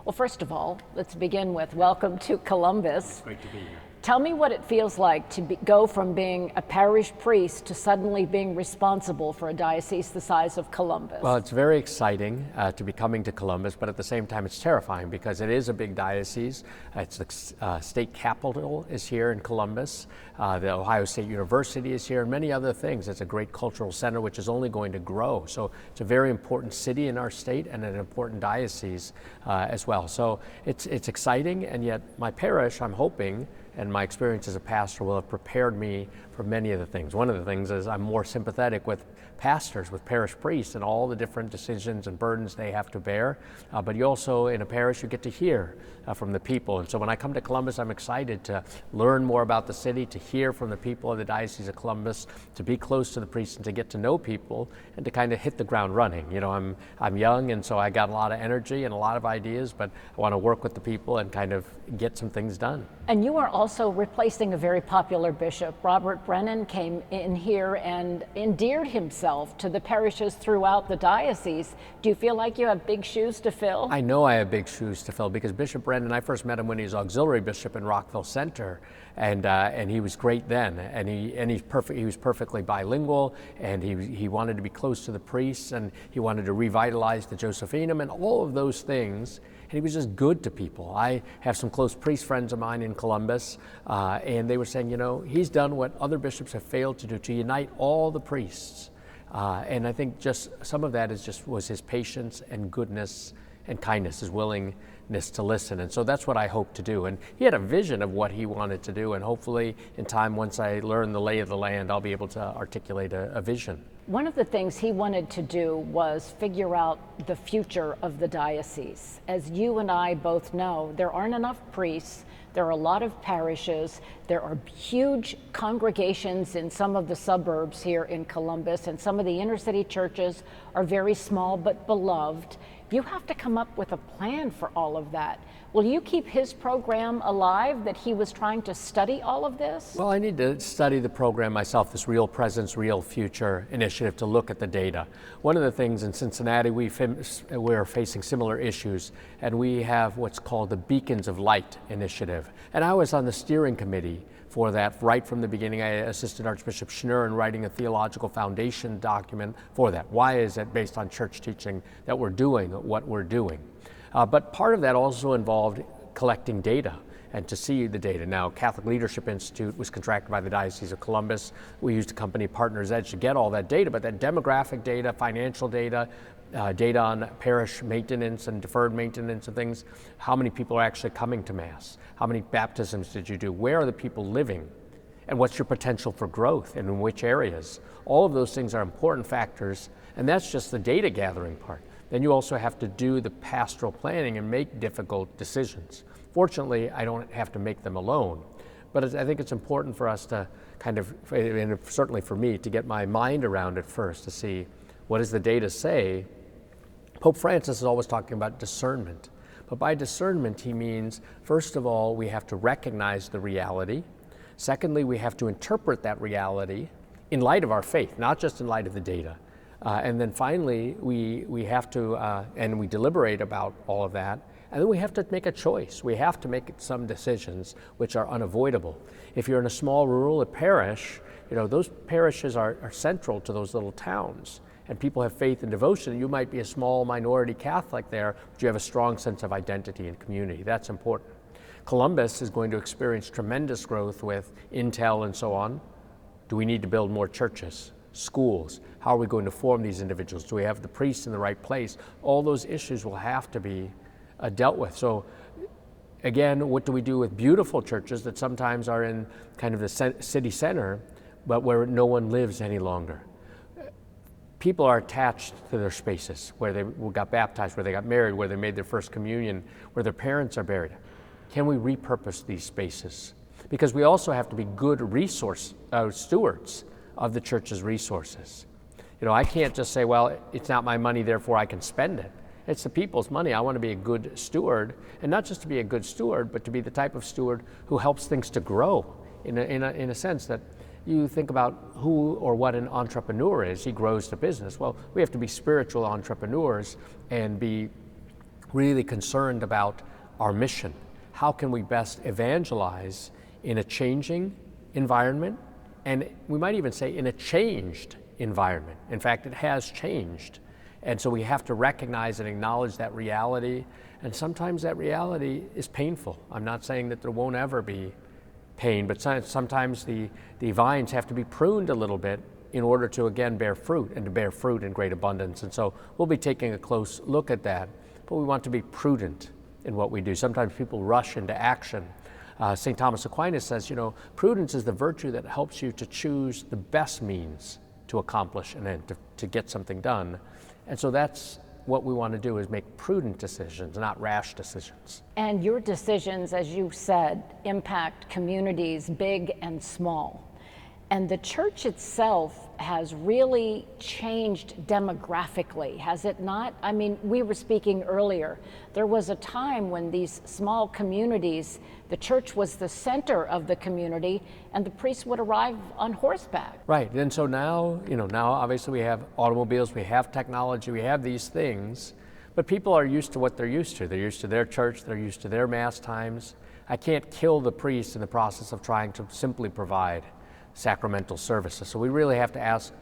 Well, first of all, let's begin with welcome to Columbus. It's great to be here. Tell me what it feels like to go from being a parish priest to suddenly being responsible for a diocese the size of Columbus. Well, it's very exciting to be coming to Columbus, but at the same time it's terrifying because it is a big diocese. It's the state capital is here in Columbus. The Ohio State University is here and many other things. It's a great cultural center which is only going to grow. So it's a very important city in our state and an important diocese as well. So it's exciting, and yet my parish, I'm hoping, and my experience as a pastor will have prepared me for many of the things. One of the things is I'm more sympathetic with pastors, with parish priests, and all the different decisions and burdens they have to bear. But you also, in a parish, you get to hear from the people. And so when I come to Columbus, I'm excited to learn more about the city, to hear from the people of the Diocese of Columbus, to be close to the priests and to get to know people and to kind of hit the ground running. You know, I'm young, and so I got a lot of energy and a lot of ideas, but I want to work with the people and kind of get some things done. And you are also replacing a very popular bishop. Robert Brennan came in here and endeared himself to the parishes throughout the diocese. Do you feel like you have big shoes to fill? I know I have big shoes to fill because Bishop Brennan, I first met him when he was auxiliary bishop in Rockville Center, and he was great then, and he's perfect. He was perfectly bilingual, and he wanted to be close to the priests, and he wanted to revitalize the Josephinum and all of those things. And he was just good to people. I have some close priest friends of mine in Columbus, and they were saying, you know, he's done what other bishops have failed to do, to unite all the priests. And I think just some of that was his patience and goodness and kindness, his willingness to listen. And so that's what I hope to do. And he had a vision of what he wanted to do, and hopefully in time, once I learn the lay of the land, I'll be able to articulate a vision. One of the things he wanted to do was figure out the future of the diocese. As you and I both know, there aren't enough priests. There are a lot of parishes. There are huge congregations in some of the suburbs here in Columbus, and some of the inner city churches are very small but beloved. You have to come up with a plan for all of that. Will you keep his program alive, that he was trying to study all of this? Well, I need to study the program myself, this Real Presence, Real Future initiative, to look at the data. One of the things in Cincinnati, we're facing similar issues, and we have what's called the Beacons of Light initiative. And I was on the steering committee for that right from the beginning. I assisted Archbishop Schnur in writing a theological foundation document for that. Why is it based on church teaching that we're doing what we're doing? But part of that also involved collecting data and to see the data. Now, Catholic Leadership Institute was contracted by the Diocese of Columbus. We used a company, Partners Edge, to get all that data, but that demographic data, financial data, data on parish maintenance and deferred maintenance and things, how many people are actually coming to Mass, how many baptisms did you do, where are the people living, and what's your potential for growth and in which areas. All of those things are important factors, and that's just the data gathering part. Then you also have to do the pastoral planning and make difficult decisions. Fortunately, I don't have to make them alone, but I think it's important for us to kind of, and certainly for me, to get my mind around it first, to see what does the data say. Pope Francis is always talking about discernment, but by discernment he means, first of all, we have to recognize the reality. Secondly, we have to interpret that reality in light of our faith, not just in light of the data. And then finally, we have to, and we deliberate about all of that, and then we have to make a choice. We have to make some decisions which are unavoidable. If you're in a small rural parish, you know, those parishes are central to those little towns, and people have faith and devotion. You might be a small minority Catholic there, but you have a strong sense of identity and community. That's important. Columbus is going to experience tremendous growth with Intel and so on. Do we need to build more churches? Schools? How are we going to form these individuals? Do we have the priests in the right place? All those issues will have to be dealt with. So again, what do we do with beautiful churches that sometimes are in kind of the city center, but where no one lives any longer? People are attached to their spaces, where they got baptized, where they got married, where they made their first communion, where their parents are buried. Can we repurpose these spaces? Because we also have to be good stewards of the church's resources. You know, I can't just say, well, it's not my money, therefore I can spend it. It's the people's money. I want to be a good steward, and not just to be a good steward, but to be the type of steward who helps things to grow in a sense that you think about who or what an entrepreneur is. He grows the business. Well, we have to be spiritual entrepreneurs and be really concerned about our mission. How can we best evangelize in a changing environment? And we might even say in a changed environment. In fact, it has changed. And so we have to recognize and acknowledge that reality. And sometimes that reality is painful. I'm not saying that there won't ever be pain, but sometimes the vines have to be pruned a little bit in order to again bear fruit, and to bear fruit in great abundance. And so we'll be taking a close look at that, but we want to be prudent in what we do. Sometimes people rush into action. St. Thomas Aquinas says, prudence is the virtue that helps you to choose the best means to accomplish an end, to get something done. And so that's what we want to do, is make prudent decisions, not rash decisions. And your decisions, as you said, impact communities big and small. And the church itself has really changed demographically, has it not? I mean, we were speaking earlier. There was a time when these small communities, the church was the center of the community, and the priests would arrive on horseback. Right, and so now, now obviously we have automobiles, we have technology, we have these things, but people are used to what they're used to. They're used to their church, they're used to their mass times. I can't kill the priest in the process of trying to simply provide sacramental services. So we really have to ask,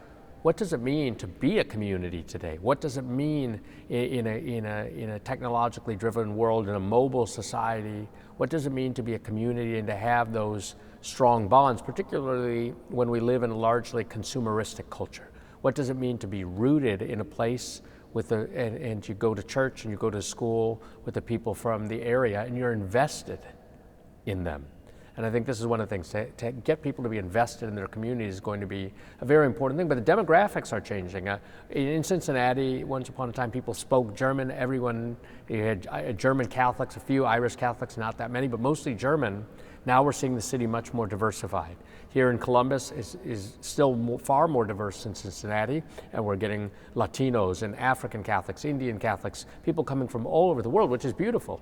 what does it mean to be a community today? What does it mean in a technologically driven world, in a mobile society? What does it mean to be a community and to have those strong bonds, particularly when we live in a largely consumeristic culture? What does it mean to be rooted in a place and you go to church and you go to school with the people from the area and you're invested in them? And I think this is one of the things, to get people to be invested in their community is going to be a very important thing, but the demographics are changing. In Cincinnati, once upon a time, people spoke German. You had German Catholics, a few Irish Catholics, not that many, but mostly German. Now we're seeing the city much more diversified. Here in Columbus is still far more diverse than Cincinnati, and we're getting Latinos and African Catholics, Indian Catholics, people coming from all over the world, which is beautiful.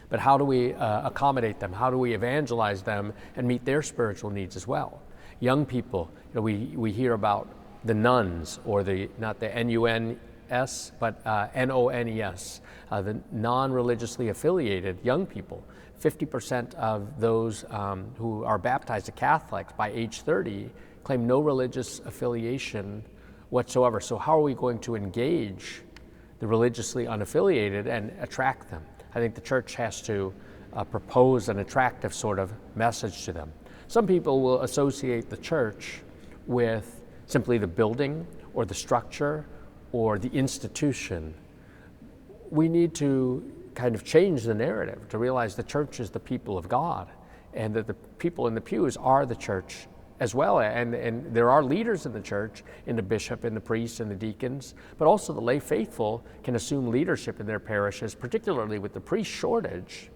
But how do we accommodate them? How do we evangelize them and meet their spiritual needs as well? Young people, we hear about the nuns, or not the N-U-N-S, but N-O-N-E-S, the non-religiously affiliated young people. 50% of those who are baptized as Catholics by age 30 claim no religious affiliation whatsoever. So how are we going to engage the religiously unaffiliated and attract them? I think the church has to propose an attractive sort of message to them. Some people will associate the church with simply the building or the structure or the institution. We need to kind of change the narrative to realize the church is the people of God, and that the people in the pews are the church as well. And there are leaders in the church, in the bishop, in the priests, and the deacons, but also the lay faithful can assume leadership in their parishes, particularly with the priest shortage,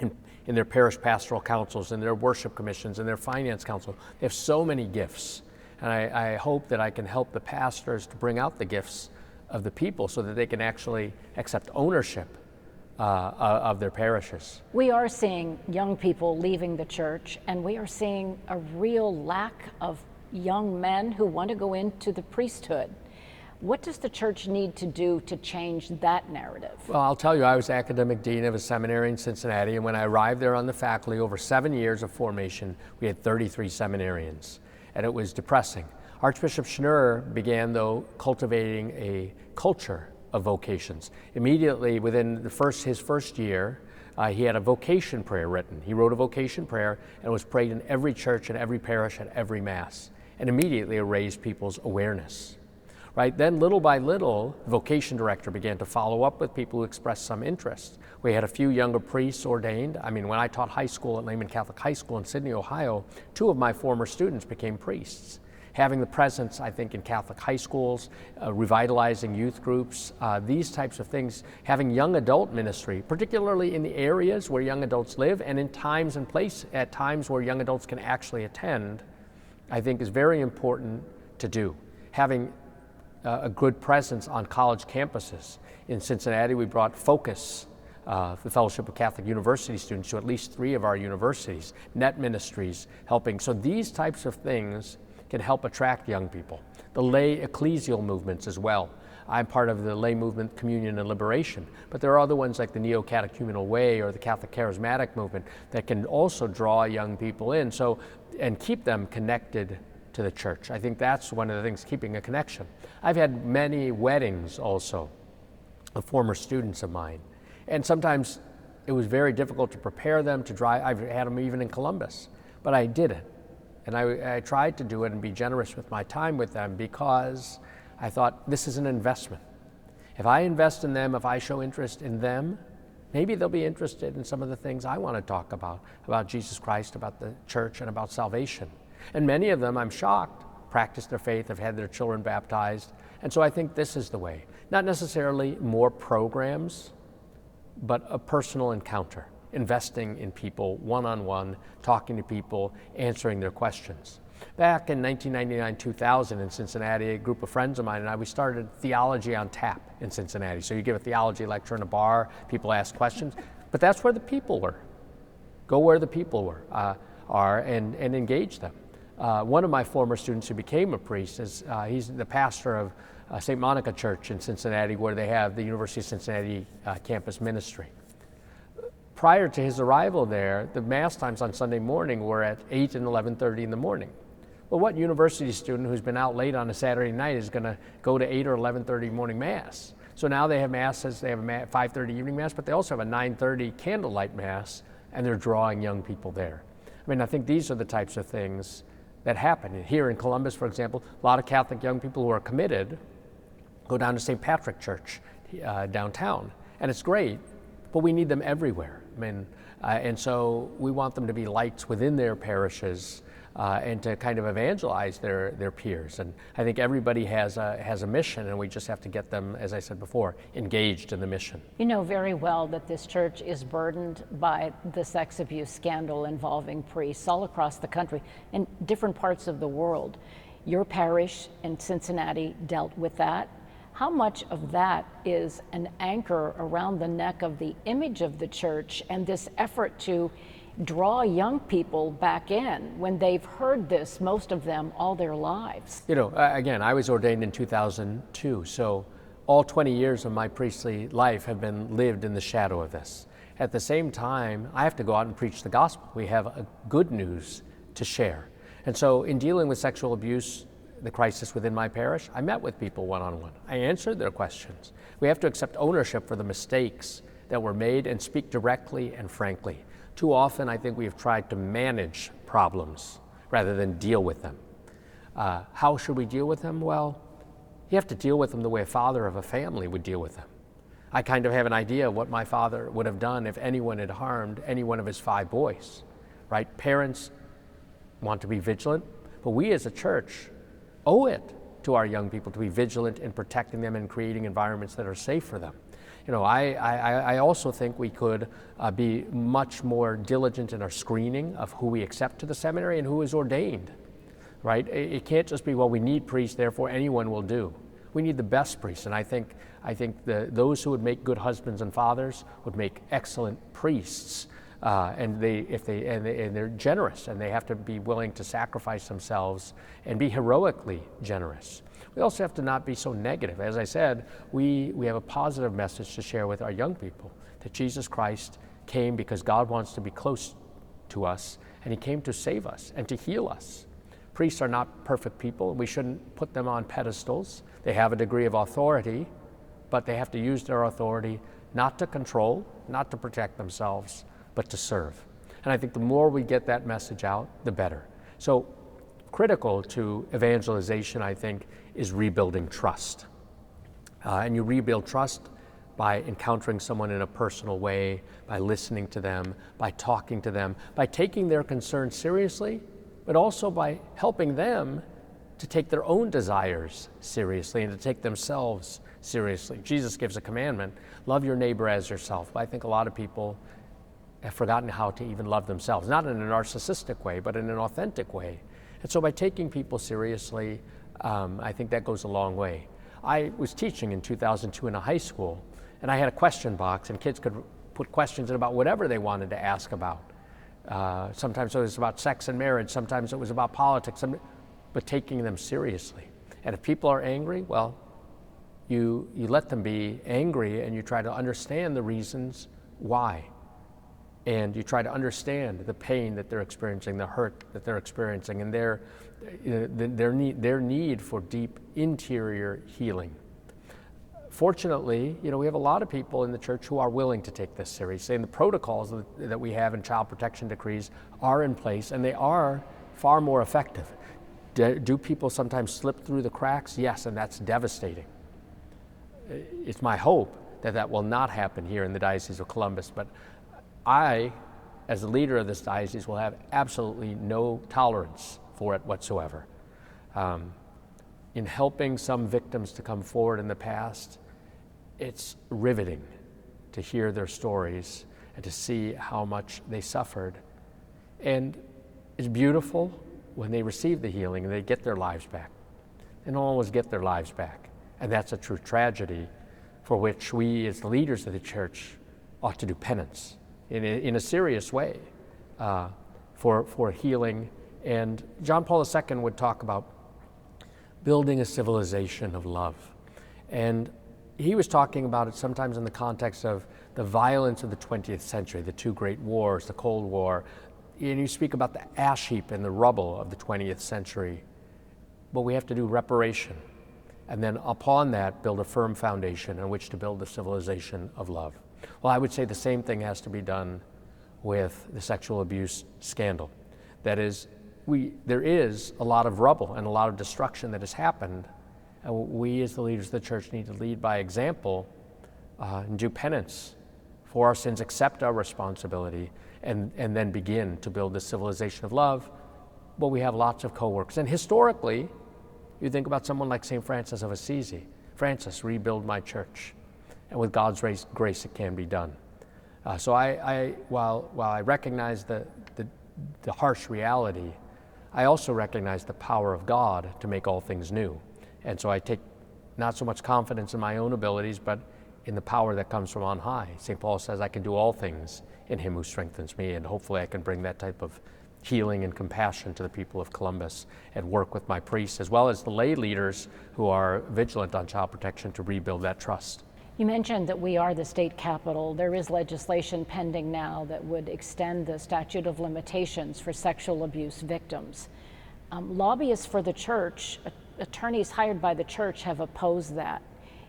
in their parish pastoral councils, in their worship commissions, in their finance council. They have so many gifts. And I hope that I can help the pastors to bring out the gifts of the people so that they can actually accept ownership of their parishes. We are seeing young people leaving the church, and we are seeing a real lack of young men who want to go into the priesthood. What does the church need to do to change that narrative? Well, I'll tell you, I was academic dean of a seminary in Cincinnati, and when I arrived there on the faculty, over 7 years of formation, we had 33 seminarians, and it was depressing. Archbishop Schnurr began, though, cultivating a culture of vocations. Immediately within his first year, he had a vocation prayer written. He wrote a vocation prayer, and it was prayed in every church and every parish at every Mass, and immediately it raised people's awareness. Right? Then little by little, the vocation director began to follow up with people who expressed some interest. We had a few younger priests ordained. I mean, when I taught high school at Lehman Catholic High School in Sydney, Ohio, 2 of my former students became priests. Having the presence, I think, in Catholic high schools, revitalizing youth groups, these types of things, having young adult ministry, particularly in the areas where young adults live and in times and place at times where young adults can actually attend, I think is very important to do. Having a good presence on college campuses. In Cincinnati, we brought Focus, the Fellowship of Catholic University students, to at least 3 of our universities, net ministries helping. So these types of things can help attract young people. The lay ecclesial movements as well. I'm part of the lay movement, Communion and Liberation. But there are other ones like the Neo-Catechumenal Way or the Catholic Charismatic Movement that can also draw young people in and keep them connected to the church. I think that's one of the things, keeping a connection. I've had many weddings also of former students of mine. And sometimes it was very difficult to prepare them to drive. I've had them even in Columbus, but I did it. And I tried to do it and be generous with my time with them because I thought this is an investment. If I invest in them, if I show interest in them, maybe they'll be interested in some of the things I want to talk about Jesus Christ, about the church, and about salvation. And many of them, I'm shocked, practice their faith, have had their children baptized. And so I think this is the way. Not necessarily more programs, but a personal encounter, investing in people one-on-one, talking to people, answering their questions. Back in 1999-2000 in Cincinnati, a group of friends of mine and I, we started Theology on Tap in Cincinnati. So you give a theology lecture in a bar, people ask questions, but that's where the people were. Go where the people are and engage them. One of my former students who became a priest, he's the pastor of St. Monica Church in Cincinnati, where they have the University of Cincinnati campus ministry. Prior to his arrival there, the Mass times on Sunday morning were at 8 and 11:30 in the morning. Well, what university student who's been out late on a Saturday night is going to go to 8 or 11:30 morning Mass? So now they have Masses, they have a 5:30 evening Mass, but they also have a 9:30 candlelight Mass, and they're drawing young people there. I mean, I think these are the types of things that happen. Here in Columbus, for example, a lot of Catholic young people who are committed go down to St. Patrick Church downtown, and it's great, but we need them everywhere. I mean, and so we want them to be lights within their parishes and to kind of evangelize their peers. And I think everybody has a mission, and we just have to get them, as I said before, engaged in the mission. You know very well that this church is burdened by the sex abuse scandal involving priests all across the country and different parts of the world. Your parish in Cincinnati dealt with that. How much of that is an anchor around the neck of the image of the church and this effort to draw young people back in when they've heard this, most of them, all their lives? You know, again, I was ordained in 2002, so all 20 years of my priestly life have been lived in the shadow of this. At the same time, I have to go out and preach the gospel. We have a good news to share. And so in dealing with sexual abuse, the crisis within my parish, I met with people one-on-one. I answered their questions. We have to accept ownership for the mistakes that were made and speak directly and frankly. Too often, I think we have tried to manage problems rather than deal with them. How should we deal with them? Well, you have to deal with them the way a father of a family would deal with them. I kind of have an idea of what my father would have done if anyone had harmed any one of his 5 boys, right? Parents want to be vigilant, but we as a church owe it to our young people to be vigilant in protecting them and creating environments that are safe for them. You know, I also think we could be much more diligent in our screening of who we accept to the seminary and who is ordained, right? It can't just be, well, we need priests, therefore anyone will do. We need the best priests, and I think those who would make good husbands and fathers would make excellent priests. And they're generous, and they have to be willing to sacrifice themselves and be heroically generous. We also have to not be so negative. As I said, we have a positive message to share with our young people, that Jesus Christ came because God wants to be close to us, and he came to save us and to heal us. Priests are not perfect people. We shouldn't put them on pedestals. They have a degree of authority, but they have to use their authority not to control, not to protect themselves, but to serve. And I think the more we get that message out, the better. So critical to evangelization, I think, is rebuilding trust. And you rebuild trust by encountering someone in a personal way, by listening to them, by talking to them, by taking their concerns seriously, but also by helping them to take their own desires seriously and to take themselves seriously. Jesus gives a commandment, love your neighbor as yourself. But I think a lot of people have forgotten how to even love themselves, not in a narcissistic way, but in an authentic way. And so by taking people seriously, I think that goes a long way. I was teaching in 2002 in a high school, and I had a question box, and kids could put questions in about whatever they wanted to ask about. Sometimes it was about sex and marriage, sometimes it was about politics, but taking them seriously. And if people are angry, well, you let them be angry and you try to understand the reasons why. And you try to understand the pain that they're experiencing, the hurt that they're experiencing, and their need for deep interior healing. Fortunately, we have a lot of people in the church who are willing to take this seriously, and the protocols that we have in child protection decrees are in place, and they are far more effective. Do people sometimes slip through the cracks? Yes, and that's devastating. It's my hope that that will not happen here in the Diocese of Columbus, but I, as the leader of this diocese, will have absolutely no tolerance for it whatsoever. In helping some victims to come forward in the past, it's riveting to hear their stories and to see how much they suffered. And it's beautiful when they receive the healing and they get their lives back. They don't always get their lives back. And that's a true tragedy for which we as the leaders of the church ought to do penance in a serious way for healing. And John Paul II would talk about building a civilization of love. And he was talking about it sometimes in the context of the violence of the 20th century, the two great wars, the Cold War. And you speak about the ash heap and the rubble of the 20th century. But we have to do reparation. And then upon that, build a firm foundation on which to build the civilization of love. Well, I would say the same thing has to be done with the sexual abuse scandal. That is, there is a lot of rubble and a lot of destruction that has happened. And we as the leaders of the church need to lead by example and do penance for our sins, accept our responsibility, and then begin to build this civilization of love. But we have lots of co-workers. And historically, you think about someone like St. Francis of Assisi. Francis, rebuild my church. And with God's grace, it can be done. So while I recognize the harsh reality, I also recognize the power of God to make all things new. And so I take not so much confidence in my own abilities, but in the power that comes from on high. St. Paul says, I can do all things in him who strengthens me, and hopefully I can bring that type of healing and compassion to the people of Columbus and work with my priests as well as the lay leaders who are vigilant on child protection to rebuild that trust. You mentioned that we are the state capital. There is legislation pending now that would extend the statute of limitations for sexual abuse victims. Lobbyists for the church, attorneys hired by the church have opposed that.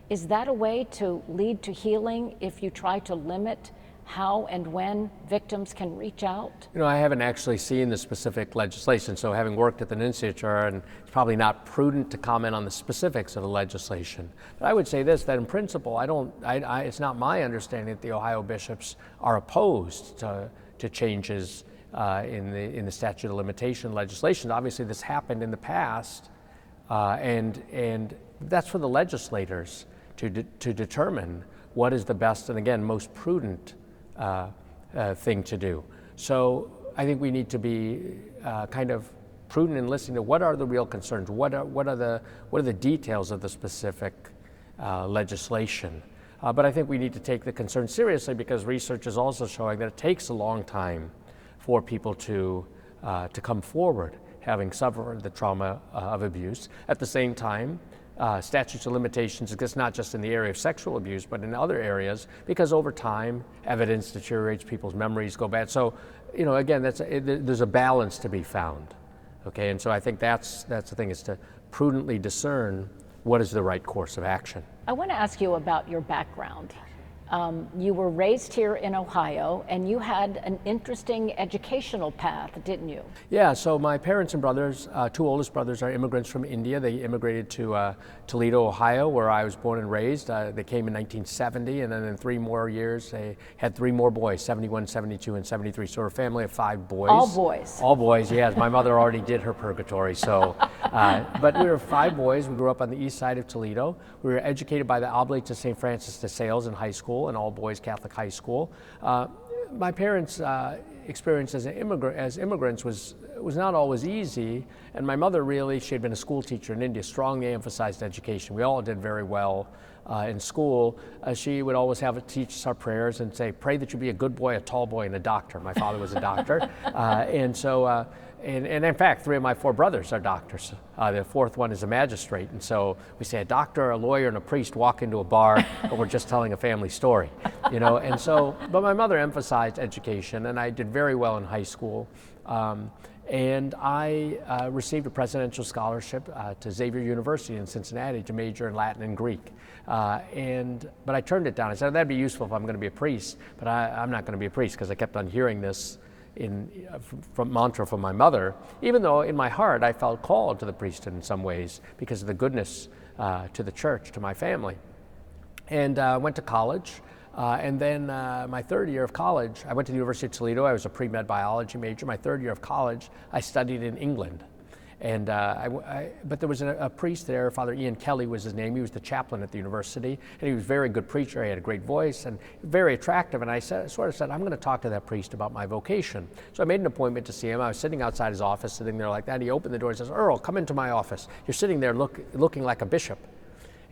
Is that a way to lead to healing if you try to limit how and when victims can reach out? I haven't actually seen the specific legislation, so having worked at the Nunciature, and it's probably not prudent to comment on the specifics of the legislation. But I would say this, that in principle, it's not my understanding that the Ohio bishops are opposed to changes in the statute of limitation legislation. Obviously, this happened in the past, and that's for the legislators to determine what is the best and, again, most prudent thing to do. So I think we need to be kind of prudent in listening to what are the real concerns, what are the details of the specific legislation. But I think we need to take the concern seriously, because research is also showing that it takes a long time for people to come forward having suffered the trauma of abuse. At the same time, statutes of limitations exist not just in the area of sexual abuse, but in other areas, because over time, evidence deteriorates, people's memories go bad. So, again, there's a balance to be found, okay? And so I think that's the thing, is to prudently discern what is the right course of action. I want to ask you about your background. You were raised here in Ohio, and you had an interesting educational path, didn't you? Yeah, so my parents and brothers, two oldest brothers, are immigrants from India. They immigrated to Toledo, Ohio, where I was born and raised. They came in 1970, and then in 3 more years, they had 3 more boys, 71, 72, and 73. So we're a family of 5 boys. All boys? All boys, yes. My mother already did her purgatory, so. But we were 5 boys. We grew up on the east side of Toledo. We were educated by the Oblates of St. Francis de Sales in high school, an all-boys Catholic high school. My parents' experience as immigrants was not always easy, and my mother she had been a school teacher in India, strongly emphasized education. We all did very well, in school, she would always have us teach us our prayers and say, pray that you be a good boy, a tall boy, and a doctor. My father was a doctor. And in fact, 3 of my 4 brothers are doctors. The 4th one is a magistrate. And so we say a doctor, a lawyer, and a priest walk into a bar, but we're just telling a family story, you know. And so, but my mother emphasized education, and I did very well in high school. And I received a presidential scholarship to Xavier University in Cincinnati to major in Latin and Greek. But I turned it down. I said, that'd be useful if I'm going to be a priest, but I'm not going to be a priest, because I kept on hearing this from mantra from my mother, even though in my heart I felt called to the priesthood in some ways because of the goodness to the church, to my family. And went to college. And then my 3rd year of college, I went to the University of Toledo. I was a pre-med biology major. My 3rd year of college, I studied in England. And but there was a priest there, Father Ian Kelly was his name. He was the chaplain at the university, and he was a very good preacher. He had a great voice and very attractive. And I sort of said, I'm going to talk to that priest about my vocation. So I made an appointment to see him. I was sitting outside his office, sitting there like that. He opened the door and says, Earl, come into my office. You're sitting there looking like a bishop.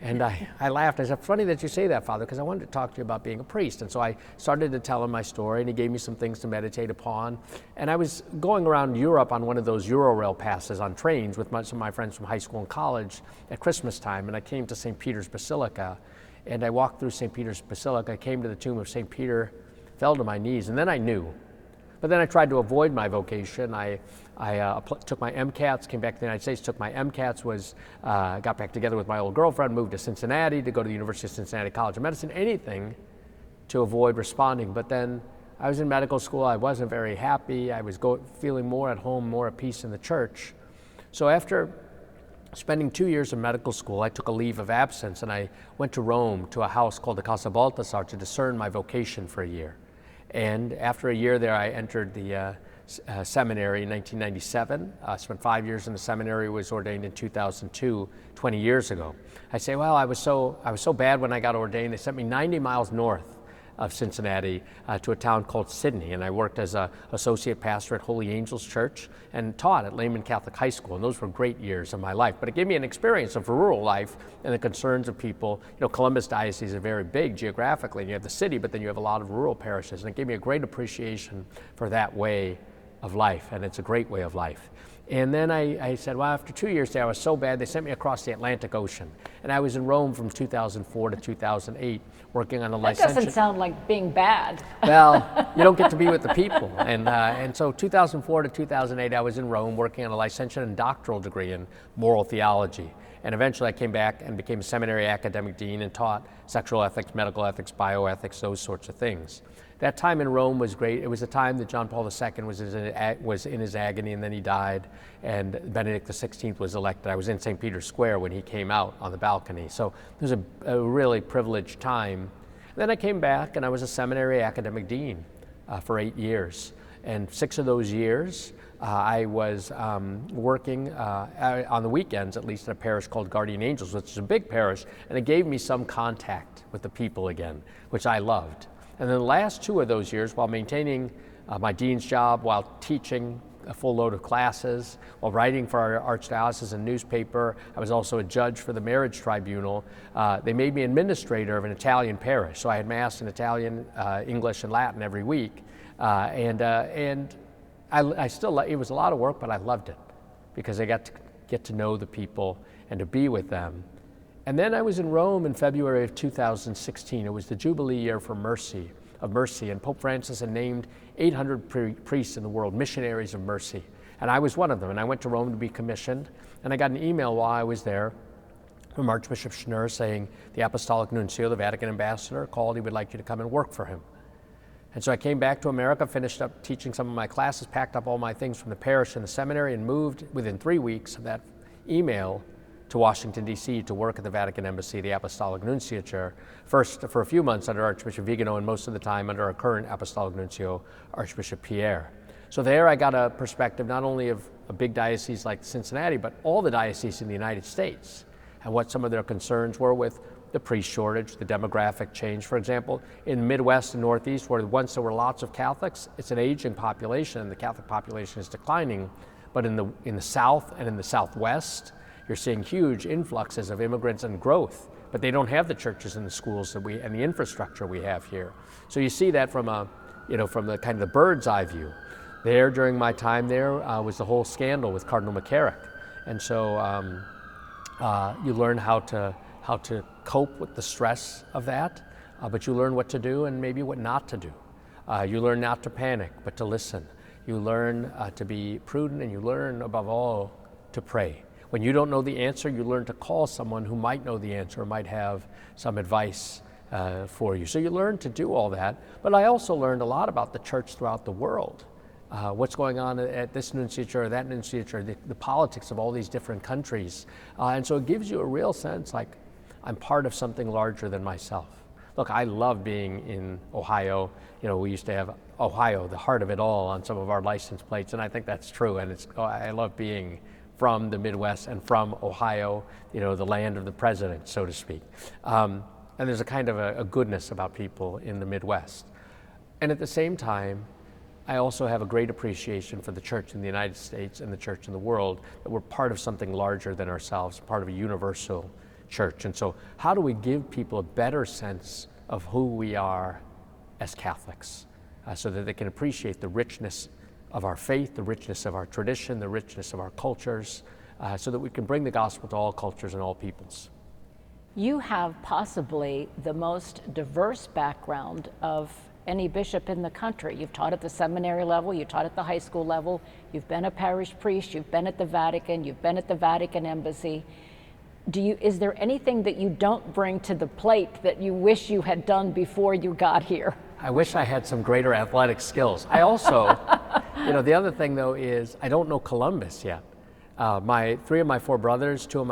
And I laughed. I said, funny that you say that, Father, because I wanted to talk to you about being a priest. And so I started to tell him my story, and he gave me some things to meditate upon. And I was going around Europe on one of those Eurorail passes on trains with some of my friends from high school and college at Christmas time. And I came to St. Peter's Basilica, and I walked through St. Peter's Basilica. I came to the tomb of St. Peter, fell to my knees, and then I knew. But then I tried to avoid my vocation. I took my MCATs, came back to the United States, took my MCATs, got back together with my old girlfriend, moved to Cincinnati to go to the University of Cincinnati College of Medicine, anything to avoid responding. But then I was in medical school. I wasn't very happy. I was feeling more at home, more at peace in the church. So after spending 2 years in medical school, I took a leave of absence, and I went to Rome to a house called the Casa Baltasar to discern my vocation for a year. And after a year there, I entered the seminary in 1997. Spent 5 years in the seminary, was ordained in 2002, 20 years ago. I say, well, I was so bad when I got ordained, they sent me 90 miles north of Cincinnati to a town called Sydney, and I worked as an associate pastor at Holy Angels Church and taught at Layman Catholic High School, and those were great years of my life. But it gave me an experience of rural life and the concerns of people. You know, Columbus Diocese is very big geographically, and you have the city, but then you have a lot of rural parishes, and it gave me a great appreciation for that way of life, and it's a great way of life. And then I said, well, after 2 years there, I was so bad, they sent me across the Atlantic Ocean. And I was in Rome from 2004 to 2008, working on a licentiate. That doesn't sound like being bad. Well, you don't get to be with the people. And so 2004 to 2008, I was in Rome working on a licentiate and doctoral degree in moral theology. And eventually I came back and became a seminary academic dean and taught sexual ethics, medical ethics, bioethics, those sorts of things. That time in Rome was great. It was a time that John Paul II was in his agony, and then he died, and Benedict XVI was elected. I was in St. Peter's Square when he came out on the balcony. So it was a really privileged time. And then I came back, and I was a seminary academic dean for 8 years. And 6 of those years, I was working on the weekends, at least, at a parish called Guardian Angels, which is a big parish, and it gave me some contact with the people again, which I loved. And then the last 2 of those years, while maintaining my dean's job, while teaching a full load of classes, while writing for our archdiocesan newspaper, I was also a judge for the marriage tribunal. They made me administrator of an Italian parish, so I had Mass in Italian, English, and Latin every week. I still, it was a lot of work, but I loved it because I got to get to know the people and to be with them. And then I was in Rome in February of 2016. It was the Jubilee year for mercy, and Pope Francis had named 800 priests in the world, missionaries of mercy. And I was one of them, and I went to Rome to be commissioned, and I got an email while I was there from Archbishop Schnurr saying the Apostolic Nuncio, the Vatican ambassador, called, he would like you to come and work for him. And so I came back to America, finished up teaching some of my classes, packed up all my things from the parish and the seminary, and moved within 3 weeks of that email to Washington, D.C. to work at the Vatican Embassy, the Apostolic Nunciature, first for a few months under Archbishop Vigano and most of the time under our current Apostolic Nuncio, Archbishop Pierre. So there I got a perspective not only of a big diocese like Cincinnati, but all the dioceses in the United States and what some of their concerns were with the priest shortage, the demographic change. For example, in the Midwest and Northeast, where once there were lots of Catholics, it's an aging population and the Catholic population is declining. But in the South and in the Southwest, you're seeing huge influxes of immigrants and growth, but they don't have the churches and the schools and the infrastructure we have here. So you see that from from the kind of the bird's eye view. There, during my time there, was the whole scandal with Cardinal McCarrick, and so you learn how to cope with the stress of that, but you learn what to do and maybe what not to do. You learn not to panic, but to listen. You learn to be prudent, and you learn, above all, to pray. When you don't know the answer, you learn to call someone who might know the answer or might have some advice for you. So you learn to do all that. But I also learned a lot about the church throughout the world. What's going on at this nunciature or that nunciature, the politics of all these different countries. And so it gives you a real sense like I'm part of something larger than myself. Look, I love being in Ohio. We used to have Ohio, the heart of it all, on some of our license plates, and I think that's true. And I love being from the Midwest and from Ohio, the land of the president, so to speak. And there's a kind of a goodness about people in the Midwest. And at the same time, I also have a great appreciation for the church in the United States and the church in the world, that we're part of something larger than ourselves, part of a universal church. And so how do we give people a better sense of who we are as Catholics, so that they can appreciate the richness of our faith, the richness of our tradition, the richness of our cultures, so that we can bring the gospel to all cultures and all peoples. You have possibly the most diverse background of any bishop in the country. You've taught at the seminary level, you taught at the high school level, you've been a parish priest, you've been at the Vatican, you've been at the Vatican Embassy. Is there anything that you don't bring to the plate that you wish you had done before you got here? I wish I had some greater athletic skills. I also, the other thing though is I don't know Columbus yet. Three of my four brothers, three of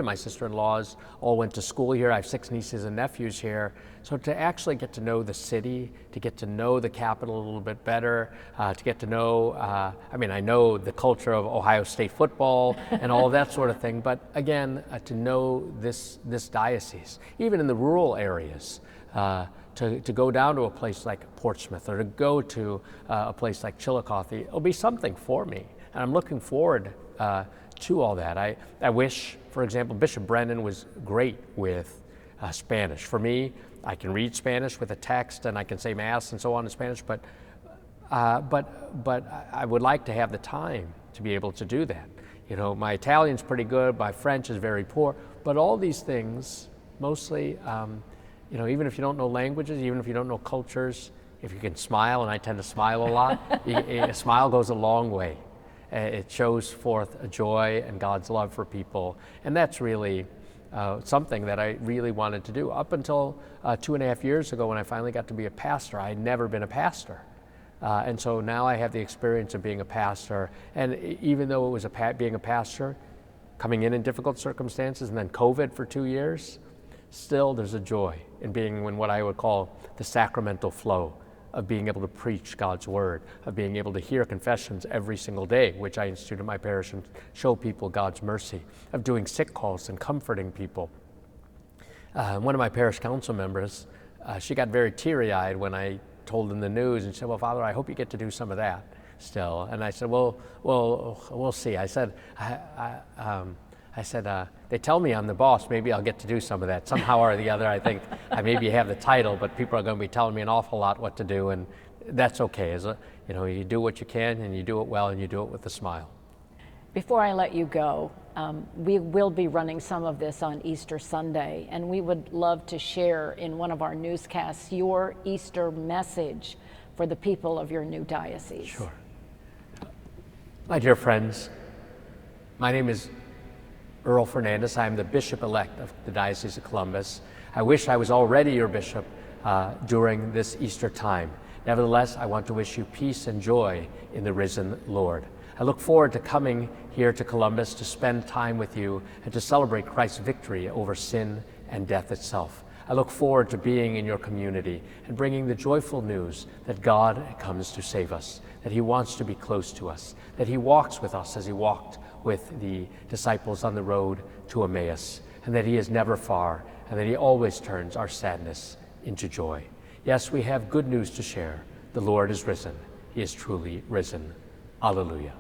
my sister-in-laws all went to school here. I have 6 nieces and nephews here. So to actually get to know the city, to get to know the capital a little bit better, to get to know, I know the culture of Ohio State football and all that sort of thing, but again, to know this diocese, even in the rural areas, to go down to a place like Portsmouth or to go to a place like Chillicothe, it'll be something for me. And I'm looking forward to all that. I wish, for example, Bishop Brennan was great with Spanish. For me, I can read Spanish with a text and I can say Mass and so on in Spanish, but I would like to have the time to be able to do that. My Italian's pretty good, my French is very poor, but all these things, mostly, even if you don't know languages, even if you don't know cultures, if you can smile, and I tend to smile a lot, a smile goes a long way. It shows forth a joy and God's love for people, and that's really something that I really wanted to do. Up until 2.5 years ago when I finally got to be a pastor, I had never been a pastor. And so now I have the experience of being a pastor, and even though it was being a pastor, coming in difficult circumstances and then COVID for 2 years, still there's a joy in being in what I would call the sacramental flow of being able to preach God's word, of being able to hear confessions every single day, which I institute in my parish and show people God's mercy, of doing sick calls and comforting people. One of my parish council members, she got very teary-eyed when I told them the news, and she said, "Well, Father, I hope you get to do some of that still." And I said, well, we'll see. I said, they tell me I'm the boss, maybe I'll get to do some of that. Somehow or the other, I think I maybe have the title, but people are going to be telling me an awful lot what to do, and that's okay. You do what you can, and you do it well, and you do it with a smile. Before I let you go, we will be running some of this on Easter Sunday, and we would love to share in one of our newscasts your Easter message for the people of your new diocese. Sure. My dear friends, my name is Earl Fernandez. I am the Bishop-elect of the Diocese of Columbus. I wish I was already your bishop during this Easter time. Nevertheless, I want to wish you peace and joy in the risen Lord. I look forward to coming here to Columbus to spend time with you and to celebrate Christ's victory over sin and death itself. I look forward to being in your community and bringing the joyful news that God comes to save us, that he wants to be close to us, that he walks with us as he walked with the disciples on the road to Emmaus, and that he is never far, and that he always turns our sadness into joy. Yes, we have good news to share. The Lord is risen. He is truly risen. Alleluia.